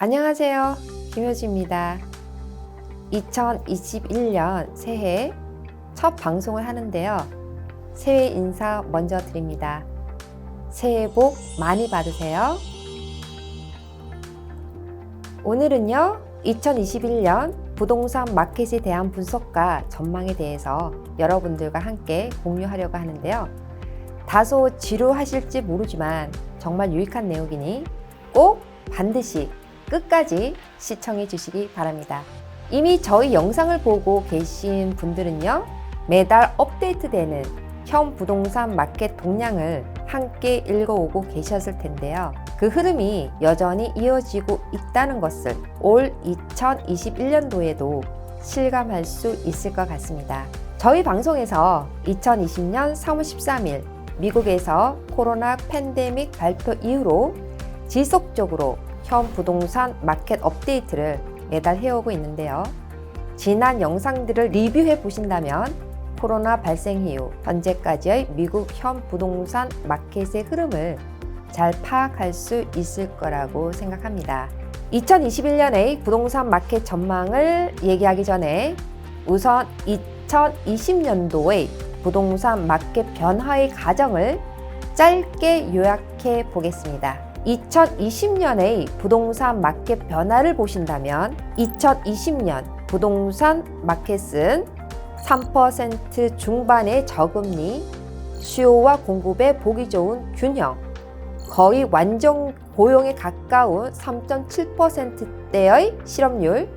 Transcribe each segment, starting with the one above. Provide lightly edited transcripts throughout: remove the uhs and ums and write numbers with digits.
안녕하세요. 김효지입니다. 2021년 새해 첫 방송을 하는데요. 새해 인사 먼저 드립니다. 새해 복 많이 받으세요. 오늘은요, 2021년 부동산 마켓에 대한 분석과 전망에 대해서 여러분들과 함께 공유하려고 하는데요. 다소 지루하실지 모르지만 정말 유익한 내용이니 꼭 반드시 끝까지 시청해 주시기 바랍니다. 이미 저희 영상을 보고 계신 분들은요, 매달 업데이트되는 현 부동산 마켓 동향을 함께 읽어오고 계셨을 텐데요. 그 흐름이 여전히 이어지고 있다는 것을 올 2021년도에도 실감할 수 있을 것 같습니다. 저희 방송에서 2020년 3월 13일 미국에서 코로나 팬데믹 발표 이후로 지속적으로 현 부동산 마켓 업데이트를 매달 해오고 있는데요. 지난 영상들을 리뷰해 보신다면 코로나 발생 이후 현재까지의 미국 현 부동산 마켓의 흐름을 잘 파악할 수 있을 거라고 생각합니다. 2021년의 부동산 마켓 전망을 얘기하기 전에 우선 2020년도의 부동산 마켓 변화의 과정을 짧게 요약해 보겠습니다. 2020년의 부동산 마켓 변화를 보신다면 2020년 부동산 마켓은 3% 중반의 저금리, 수요와 공급에 보기 좋은 균형, 거의 완전 고용에 가까운 3.7%대의 실업률,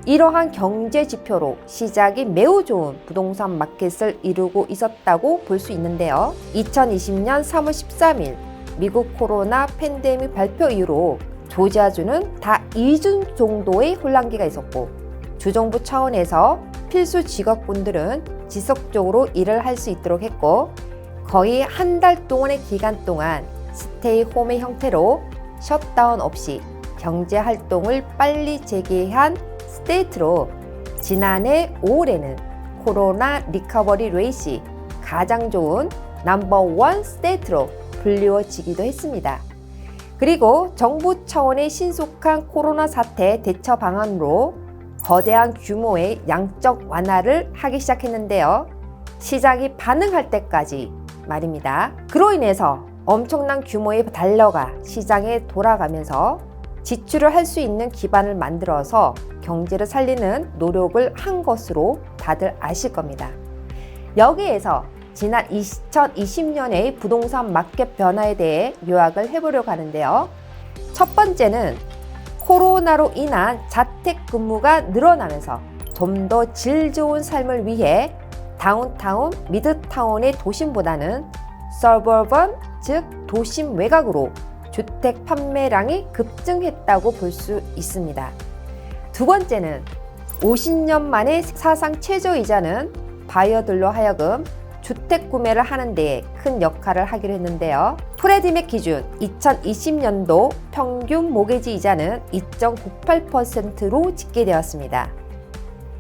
이러한 경제 지표로 시작이 매우 좋은 부동산 마켓을 이루고 있었다고 볼 수 있는데요. 2020년 3월 13일 미국 코로나 팬데믹 발표 이후로 조지아주는 다 2주 정도의 혼란기가 있었고, 주정부 차원에서 필수 직업군들은 지속적으로 일을 할 수 있도록 했고, 거의 한 달 동안의 기간 동안 스테이 홈의 형태로 셧다운 없이 경제 활동을 빨리 재개한 스테이트로 지난해 5월에는 코로나 리커버리 레이시 가장 좋은 넘버1 스테이트로 불리워지기도 했습니다. 그리고 정부 차원의 신속한 코로나 사태 대처 방안으로 거대한 규모의 양적 완화를 하기 시작했는데요. 시장이 반응할 때까지 말입니다. 그로 인해서 엄청난 규모의 달러가 시장에 돌아가면서 지출을 할 수 있는 기반을 만들어서 경제를 살리는 노력을 한 것으로 다들 아실 겁니다. 여기에서 지난 2020년의 부동산 마켓 변화에 대해 요약을 해보려고 하는데요. 첫 번째는 코로나로 인한 자택근무가 늘어나면서 좀 더 질 좋은 삶을 위해 다운타운, 미드타운의 도심보다는 서버번, 즉 도심 외곽으로 주택 판매량이 급증했다고 볼 수 있습니다. 두 번째는 50년 만에 사상 최저이자는 바이어들로 하여금 주택 구매를 하는 데에 큰 역할을 하기로 했는데요. 프레디맥 기준 2020년도 평균 모기지 이자는 2.98%로 집계되었습니다.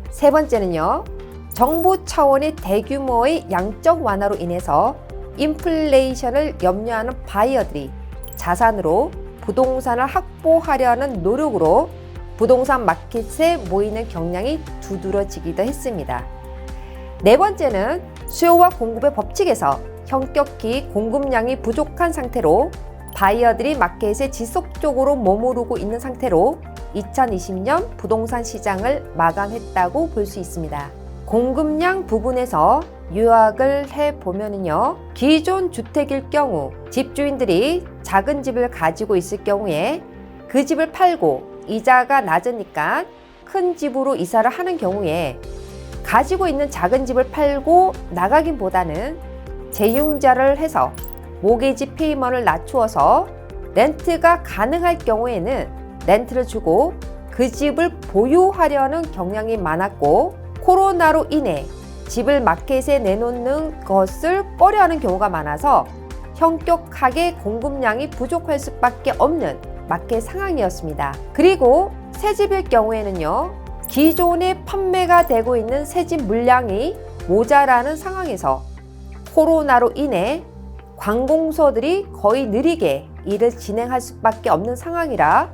세 번째는요, 정부 차원의 대규모의 양적 완화로 인해서 인플레이션을 염려하는 바이어들이 자산으로 부동산을 확보하려는 노력으로 부동산 마켓에 모이는 경향이 두드러지기도 했습니다. 네 번째는 수요와 공급의 법칙에서 현격히 공급량이 부족한 상태로 바이어들이 마켓에 지속적으로 머무르고 있는 상태로 2020년 부동산 시장을 마감했다고 볼 수 있습니다. 공급량 부분에서 요약을 해보면요, 기존 주택일 경우 집주인들이 작은 집을 가지고 있을 경우에 그 집을 팔고 이자가 낮으니까 큰 집으로 이사를 하는 경우에 가지고 있는 작은 집을 팔고 나가긴보다는 재융자를 해서 모기지 페이먼트를 낮추어서 렌트가 가능할 경우에는 렌트를 주고 그 집을 보유하려는 경향이 많았고, 코로나로 인해 집을 마켓에 내놓는 것을 꺼려하는 경우가 많아서 현격하게 공급량이 부족할 수밖에 없는 마켓 상황이었습니다. 그리고 새 집일 경우에는요, 기존에 판매가 되고 있는 새집 물량이 모자라는 상황에서 코로나로 인해 관공서들이 거의 느리게 일을 진행할 수밖에 없는 상황이라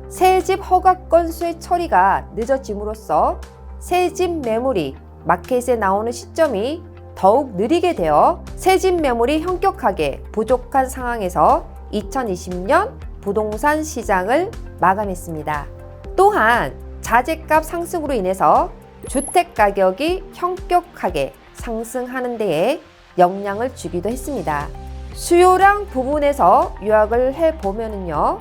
새집 허가 건수의 처리가 늦어짐으로써 새집 매물이 마켓에 나오는 시점이 더욱 느리게 되어 새집 매물이 현격하게 부족한 상황에서 2020년 부동산 시장을 마감했습니다. 또한 자재값 상승으로 인해서 주택 가격이 현격하게 상승하는 데에 영향을 주기도 했습니다. 수요량 부분에서 요약을 해보면요.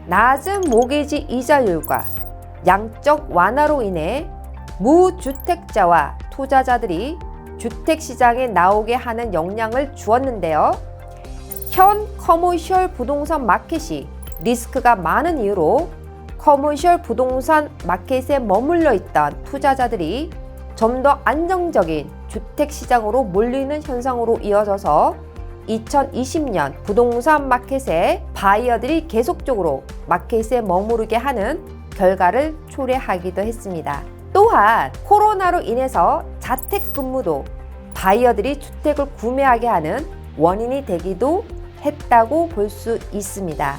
낮은 모기지 이자율과 양적 완화로 인해 무주택자와 투자자들이 주택시장에 나오게 하는 영향을 주었는데요. 현 커머셜 부동산 마켓이 리스크가 많은 이유로 커머셜 부동산 마켓에 머물러 있던 투자자들이 좀 더 안정적인 주택시장으로 몰리는 현상으로 이어져서 2020년 부동산 마켓에 바이어들이 계속적으로 마켓에 머무르게 하는 결과를 초래하기도 했습니다. 또한 코로나로 인해서 자택근무도 바이어들이 주택을 구매하게 하는 원인이 되기도 했다고 볼 수 있습니다.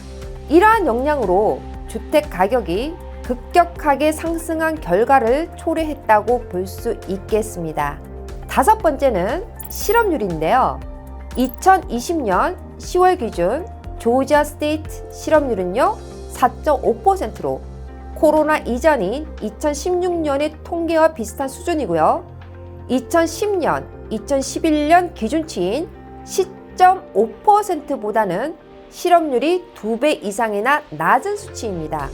이러한 영향으로 주택 가격이 급격하게 상승한 결과를 초래했다고 볼 수 있겠습니다. 다섯 번째는 실업률인데요. 2020년 10월 기준 조지아 스테이트 실업률은요 4.5%로 코로나 이전인 2016년의 통계와 비슷한 수준이고요. 2010년, 2011년 기준치인 10.5%보다는 실업률이 2배 이상이나 낮은 수치입니다.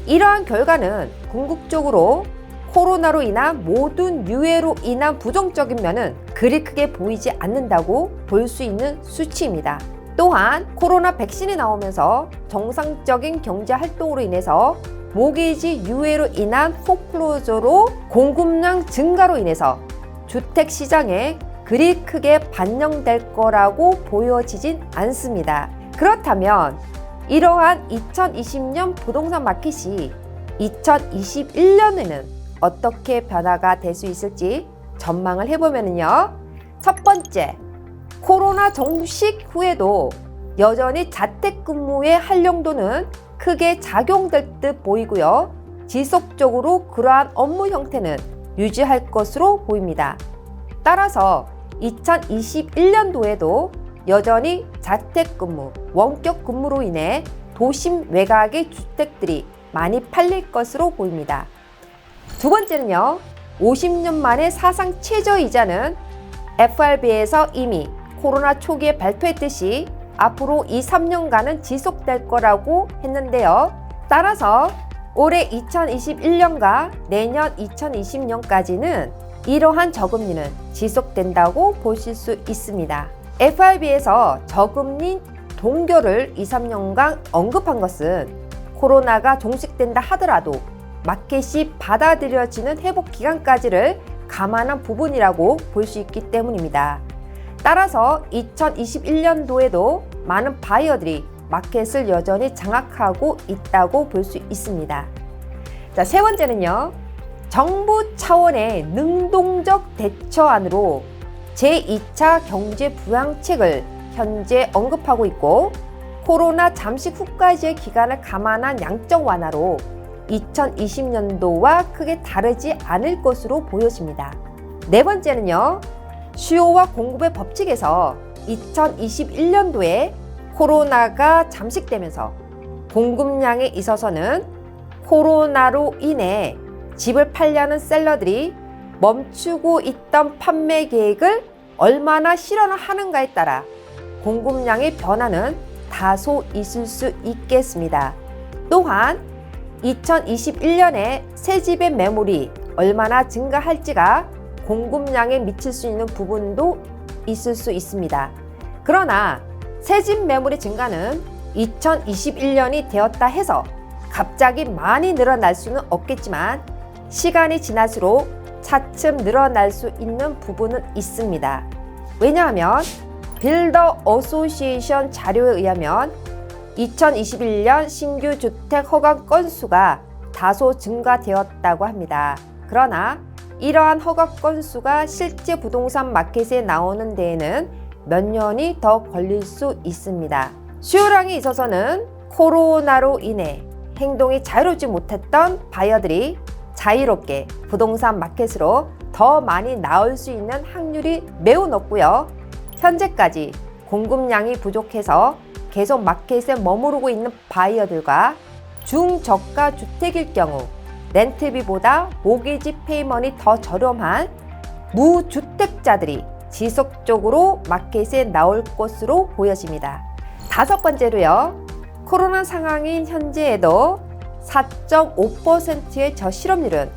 이러한 결과는 궁극적으로 코로나로 인한 모든 유해로 인한 부정적인 면은 그리 크게 보이지 않는다고 볼 수 있는 수치입니다. 또한 코로나 백신이 나오면서 정상적인 경제 활동으로 인해서 모기지 유해로 인한 포클로저로 공급량 증가로 인해서 주택 시장에 그리 크게 반영될 거라고 보여지진 않습니다. 그렇다면 이러한 2020년 부동산 마켓이 2021년에는 어떻게 변화가 될 수 있을지 전망을 해보면요. 첫 번째, 코로나 종식 후에도 여전히 자택근무의 활용도는 크게 작용될 듯 보이고요. 지속적으로 그러한 업무 형태는 유지할 것으로 보입니다. 따라서 2021년도에도 여전히 자택근무, 원격 근무로 인해 도심 외곽의 주택들이 많이 팔릴 것으로 보입니다. 두 번째는요, 50년 만에 사상 최저이자는 FRB에서 이미 코로나 초기에 발표했듯이 앞으로 2-3년간은 지속될 거라고 했는데요. 따라서 올해 2021년과 내년 2020년까지는 이러한 저금리는 지속된다고 보실 수 있습니다. FRB에서 저금리 동결을 2-3년간 언급한 것은 코로나가 종식된다 하더라도 마켓이 받아들여지는 회복 기간까지를 감안한 부분이라고 볼 수 있기 때문입니다. 따라서 2021년도에도 많은 바이어들이 마켓을 여전히 장악하고 있다고 볼 수 있습니다. 자, 세 번째는요. 정부 차원의 능동적 대처안으로 제2차 경제 부양책을 현재 언급하고 있고 코로나 잠식 후까지의 기간을 감안한 양적 완화로 2020년도와 크게 다르지 않을 것으로 보여집니다. 네 번째는요. 수요와 공급의 법칙에서 2021년도에 코로나가 잠식되면서 공급량에 있어서는 코로나로 인해 집을 팔려는 셀러들이 멈추고 있던 판매 계획을 얼마나 실현을 하는가에 따라 공급량의 변화는 다소 있을 수 있겠습니다. 또한 2021년에 새집의 매물이 얼마나 증가할지가 공급량에 미칠 수 있는 부분도 있을 수 있습니다. 그러나 새집 매물의 증가는 2021년이 되었다 해서 갑자기 많이 늘어날 수는 없겠지만 시간이 지날수록 차츰 늘어날 수 있는 부분은 있습니다. 왜냐하면 빌더 어소시에이션 자료에 의하면 2021년 신규 주택 허가 건수가 다소 증가되었다고 합니다. 그러나 이러한 허가 건수가 실제 부동산 마켓에 나오는 데에는 몇 년이 더 걸릴 수 있습니다. 수요량에 있어서는 코로나로 인해 행동이 자유롭지 못했던 바이어들이 자유롭게 부동산 마켓으로 더 많이 나올 수 있는 확률이 매우 높고요. 현재까지 공급량이 부족해서 계속 마켓에 머무르고 있는 바이어들과 중저가 주택일 경우 렌트비보다 모기지 페이먼이 더 저렴한 무주택자들이 지속적으로 마켓에 나올 것으로 보여집니다. 다섯 번째로요. 코로나 상황인 현재에도 4.5%의 저실업률은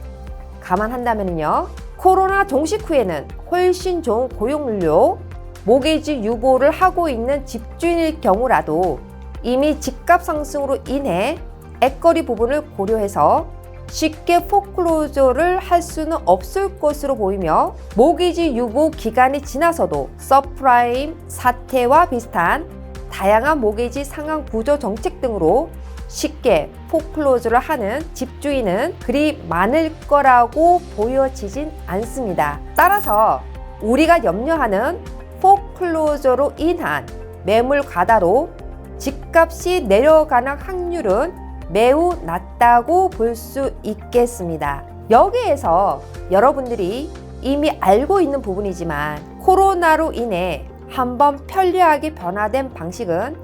감안한다면요. 코로나 종식 후에는 훨씬 좋은 고용률로 모기지 유보를 하고 있는 집주인일 경우라도 이미 집값 상승으로 인해 액거리 부분을 고려해서 쉽게 포클로저를 할 수는 없을 것으로 보이며 모기지 유보 기간이 지나서도 서프라임 사태와 비슷한 다양한 모기지 상환 구조 정책 등으로 쉽게 포클로저를 하는 집주인은 그리 많을 거라고 보여지진 않습니다. 따라서 우리가 염려하는 포클로저로 인한 매물 과다로 집값이 내려가는 확률은 매우 낮다고 볼 수 있겠습니다. 여기에서 여러분들이 이미 알고 있는 부분이지만 코로나로 인해 한번 편리하게 변화된 방식은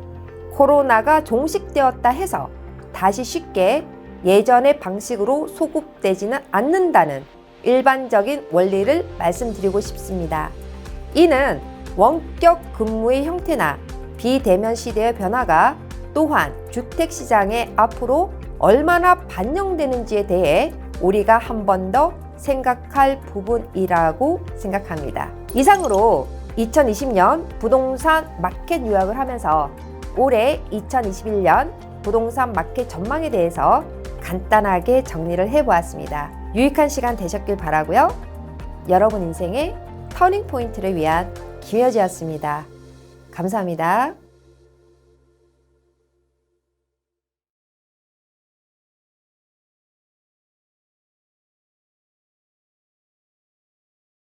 코로나가 종식되었다 해서 다시 쉽게 예전의 방식으로 소급되지는 않는다는 일반적인 원리를 말씀드리고 싶습니다. 이는 원격 근무의 형태나 비대면 시대의 변화가 또한 주택시장에 앞으로 얼마나 반영되는지에 대해 우리가 한 번 더 생각할 부분이라고 생각합니다. 이상으로 2020년 부동산 마켓 요약을 하면서 올해 2021년 부동산 마켓 전망에 대해서 간단하게 정리를 해보았습니다. 유익한 시간 되셨길 바라고요. 여러분 인생의 터닝 포인트를 위한 김여지였습니다. 감사합니다.